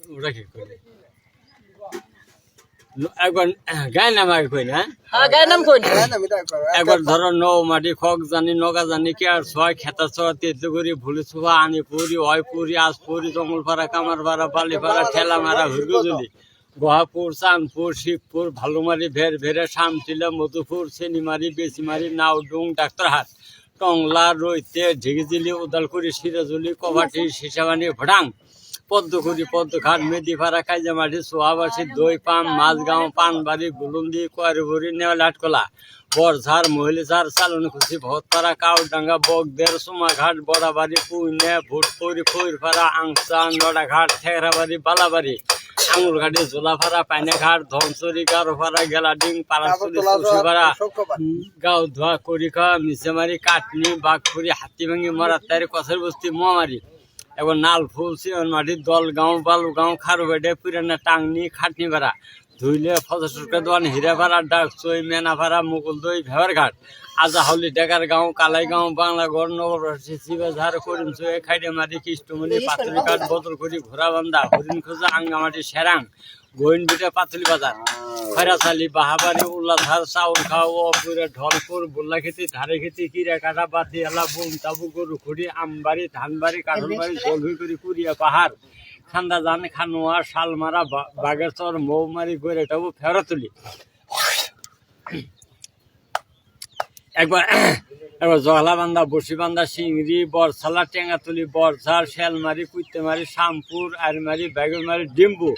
ওটা কি করে একবার গায়ে নাম আগে কই না গায়ের নাম কই একবার ধরো নৌ মাটি খক জানি নগা জানি কে আর ছয় খেতা ছয় তেতুগুড়ি ভুলি সুভা আনিপুরি অয়পুরি আজপুরি জঙ্গলপাড়া কামারপাড়া বালিপাড়া ঠেলা মারা হুরগুজুলি গোহাপুর চাঁদপুর শিবপুর ভালুমারি ভের ভেরে শামটিলা মধুপুর চেনিমারি বেচিমারি নাওডুং ডাক্তারহাট টংলা রইতে ঢিগিজিলি উদালকুড়ি সিরাজুলি কবাটি সিসাবানি ভডাং পদ্মকুড়ি পদ্মঘাট মেদিপাড়া কাইজামাটি সোহাবাসী দই পাম মাছগাঁও পানবাড়ি গুলুন্দি কয়ারবুড়ি নেওয়ালাটকলা বরঝাড় মহিলিঝাড় চালনকুচি ভটপাড়া কাউডাঙ্গা বগদের সোমাঘাট বড়াবাড়ি পুইনে ভুটপুরি খৈরপাড়া আংসা নড়াঘাট ঠেকরাবাড়ি বালাবাড়ি আঙুরঘাটি জোলাপাড়া পাইনাঘাট ধনসরি গারোপাড়া গেলাডিং পাড়াচুলি কুশিপাড়া গাঁও ধোয়া করিকা মিছেমারি কাটনি বাঘপুরি হাতিভাঙ্গি মরাতারি কচের বস্তি মোয়ামারি এবার নালফুল সিয়নমাটি দলগাঁও বালুগাঁও খারুবেডে পুরানা টাংনি খাটনিপাড়া ধুইলে ফজরকা দোয়ান হীরাপাড়া ডাকচই মেনাপাড়া মুকুলদই ভেবারঘাট আজাহলি ডেকারগাঁও কালাইগাঁও বাংলাগড় নবরসি শিবাঝার করিমচই খাইডেমারি কৃষ্ণমণি পাতুলিঘাট বদলকুড়ি ঘোড়াবান্ধা হরিণখোঁজা আঙ্গামাটি সেরাং গোয়েনবিটা পাতুলি বাজার খয়রাচালি বাহাবাড়ি উল্লাধার চাউলখাও অপুরে ঢলপুর বুল্লাখেতি ধারেখেতি কিরাকাটা বাতিহালা বুম তাবু গরুখুড়ি আমবাড়ি ধানবাড়ি কাঠলবাড়ি জলভিগুড়ি কুড়িয়া পাহাড় খান্দাজান খানোয়া শালমারা বাগেরচর মৌমারি গৈরাটাবু ফেরতুলি একবার জহলাবান্ধা বসিবান্ধা সিংড়ি বরছালা টেঙ্গাতুলি বরঝাড় শেলমারি কুইতেমারি শামপুর আরমারি বেগুনমারি ডিম্বু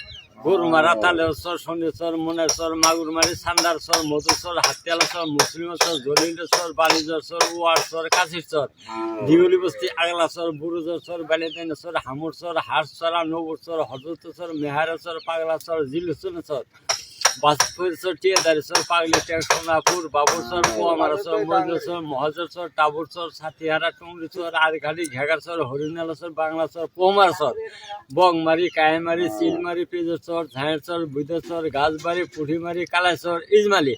গরুমারা তালেশ্বর শনিশ্বর মনেশ্বর মাগুরমারি সান্দারশ্বর মধুশ্বর হাতিয়ালশ্বর মুসলিমশ্বর জলিলেশ্বর বাণিজ্যশ্বর ওয়ারশ্বর কাশিরশ্বর দিগুলি বস্তি আগলাশ্বর বুরুজশ্বর বালিদানেশ্বর হামুরশ্বর হাঁসছড়া নবুরশ্বর হজরতশ্বর মেহারেশ্বর পাগলাশ্বর জিলুসনেশ্বর বাসপুরেশ্বর টিয়াদারেশ্বর পাগলিটিয়া সোনাপুর বাবুরশ্বর কুয়ামারেশ্বর মজলেশ্বর মহাজেশ্বর টাবুরশ্বর সাতিহারা টুংরিশ্বর আরঘাটি ঘেগারশ্বর হরিণালেশ্বর বাংলাশ্বর পোমারশ্বর বংমারি কায়েমারি চিলমারি পেজেশ্বর ঝাঁয়েশ্বর বুধেশ্বর গাছবাড়ি পুঠিমারি কালাইশ্বর ইজমালি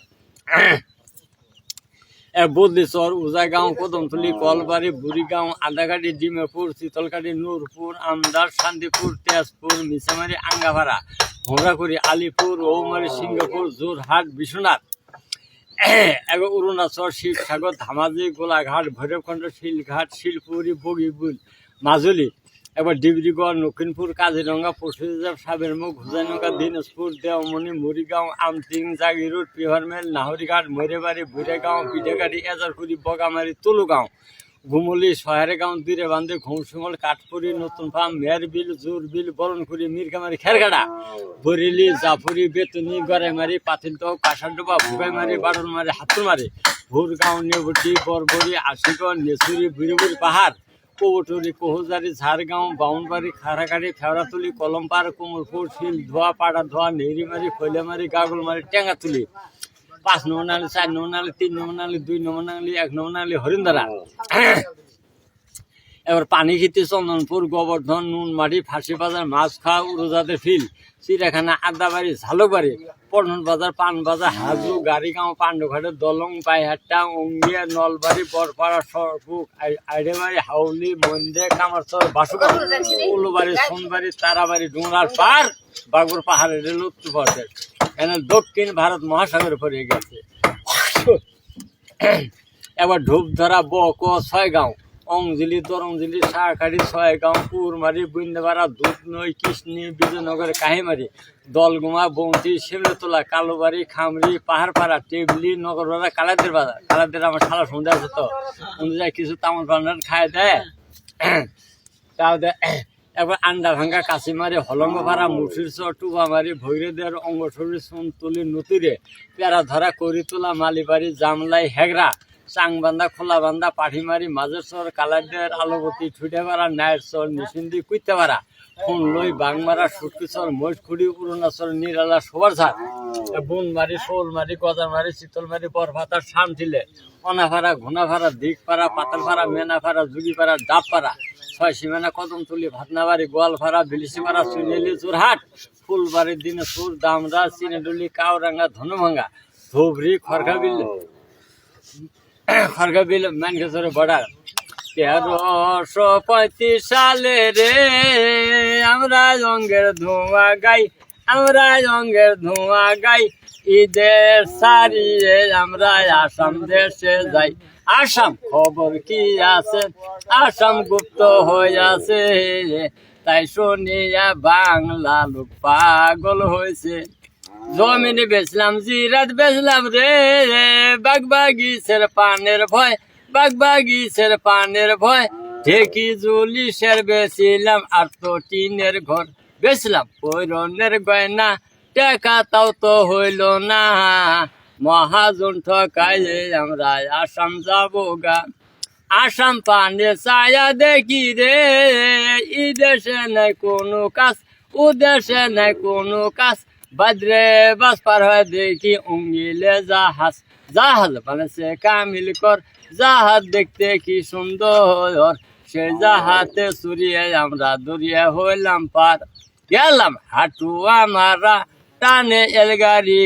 বদলেশ্বর উজাগাঁও কদমতলি কলবাড়ি বুড়িগাঁও আদাঘাটি ডিমেপুর শীতলকাটি নূরপুর আমদার শান্তিপুর তেজপুর মিসামারি আঙ্গাভাড়া ভোমরাকুড়ি আলিপুর রৌমারি সিঙ্গাপুর জোরহাট বিশ্বনাথ অরুণাচল শিবসাগর ধামাজি গোলাঘাট ভৈরবখণ্ড শিলঘাট শিলপুরি বগিবুল মাজুলী এবার ডিব্রুগড় দক্ষিণপুর কাজিরঙ্গা পশুজাব সাবেরমুখ ঘুজানগা দিনাজপুর দেওমনি মরিগাঁও আমটিং জাগিরোড পিহরমেল নাহরিঘাট মৈরেবাড়ি বুড়েগাঁও পিঠেগাড়ি এজারপুরি বগামারি তুলুগাঁও ঘুমলি সহারেগাঁও দিরেবান্ধে ঘুমসুমল কাঠপুরি নতুন ফার্ম মেরবিল জোরবিল বরণখুরি মিরকামারি খেরগাড়া বরেলি জাফুরি বেতনি গড়াইমারি পাতিলগাঁও কাঁসারডোবা ভুগাইমারি বাড়লমারি হাতুরমারি ভুরগাঁও নেবটি বরবরি আশিগড় নেচুরি বুড়িবুড়ি পাহাড় কবটুরি কোহজারি ঝাড়গাঁও বাউনবাড়ি খারাকাড়ি ফেওরাতুলি কলমপাড় কোমলপুর শিল ধোয়া পাড়া ধোয়া নেহরিমারি খৈলামারি গাগলমারি টেঙ্গাতুলি 5 নম্বর নালি 4 নম্বর নালি 3 নম্বর নালি 2 নম্বর নালি 1 নম্বর নালি হরিণদারা এবার পানিখিতি চন্দনপুর গোবর্ধন নুনমাটি ফাঁসি বাজার মাছখা উড়োজাদের ফিল চিড়িয়াখানা আদাবাড়ি ঝালকবাড়ি পটন বাজার পান বাজার হাজু গাড়িগাঁও পাণ্ডঘাটের দলং পাইহাট্টা অঙ্গিয়া নলবাড়ি বরপাড়া সরপুক আইডেবাড়ি হাউলি মন্দে কামারচর বাসুগাঁও উলুবাড়ি সোনবাড়ি তারাবাড়ি ডুংরার পার বাগপুর পাহাড়ের রেল উত্তরপ্রদেশ এখানে দক্ষিণ ভারত মহাসাগরে পড়ে গেছে এবার ধূপধরা বক ছয়গাঁও অংজিলি দরংজিলি সাহাকাড়ি ছয়গাঁও কুরমারি বুন্দেপাড়া দুধনই কৃষ্ণী বিজয়নগর কাহিমারি দলগুমা বৌতি শিমলেতলা কালোবাড়ি খামরি পাহাড়পাড়া টেবলি নগরপাড়া কালাদের বাজার কালাদের আমার সারা সন্ধ্যা আছে তো অনুযায়ী কিছু তামল পান্ডার খায় দেয় তাও দেয় এবার আন্ডা ভাঙ্গা কাশিমারি হলঙ্গপাড়া মুর্শিদচর টুবামারি ভৈরদের অঙ্গশরী সোনতুলি নতুরে পেয়ারা ধরা করিতোলা মালিবাড়ি জামলাই হেগড়া চাংবান্ধা খোলাবান্ধা পাঠিমারি মাঝেরচর কালাইদের আলোবতী ঠুটেপাড়া নায়েরচর নিসিন্দি কুইতেপাড়া খুনলই বাংমারা সুটকিচর মহিষখুড়ি অরুণাচল নিরালা সোবারঝাড় বনমারি শোলমারি গজারমারি শীতলমারি বরভাতার শামঠিলে অনাপাড়া ঘোনাপাড়া দিকপাড়া পাতালপাড়া মেনাপাড়া যুগিপাড়া ডাবপাড়া ছয় সীমানা কদমতলি ভাতনাবাড়ি গোয়ালপাড়া বিলিশিপাড়া চুনেলি জোরহাট ফুলবাড়ি দিনাজপুর দামরা চিনেডুলি কাউরাঙ্গা ধনুভাঙ্গা ধুবড়ি খড়গাবিল মানকেশ্বরের বর্ডার 1335 সালে রে আমরা রঙের ধোঁয়া গাই, আমরা রঙের ধোঁয়া গাই, ঈদের সারিয়ে আমরা আসাম দেশে যাই। আসাম খবর কি আছে, আসাম গুপ্ত হয়ে আছে, তাই শুনিয়া বাংলা লোক পাগল হয়েছে। জমিন বেচলাম, জিরাত বেচলাম রে, বাগবাগিচের পানের ভয়, বাগবাগিচের পানের ভয়, ঢেকি জুলিশের বেচিলাম, আর তো টিনের ঘর বেচলাম, পৈরনের গয়না, টাকা তাও তো হইল না, মহাজন ঠকাইলে আমরা আসাম যাবো গা। আসাম পানে ছায়া দেখি রে, ই দেশে নাই কোনো কাজ, ও দেশে নাই কোনো কাজ, বাদরে বাস পার হয় দেখি উঙ্গিলে জাহাজ, জাহাজ বানাচ্ছে কামিল কর, জাহাজ দেখতে কি সুন্দর, সে জাহাজে চুরিয়ে আমরা দরিয়া হইলাম পার, গেলাম হাঁটু আমারা টানে এলগাড়ি।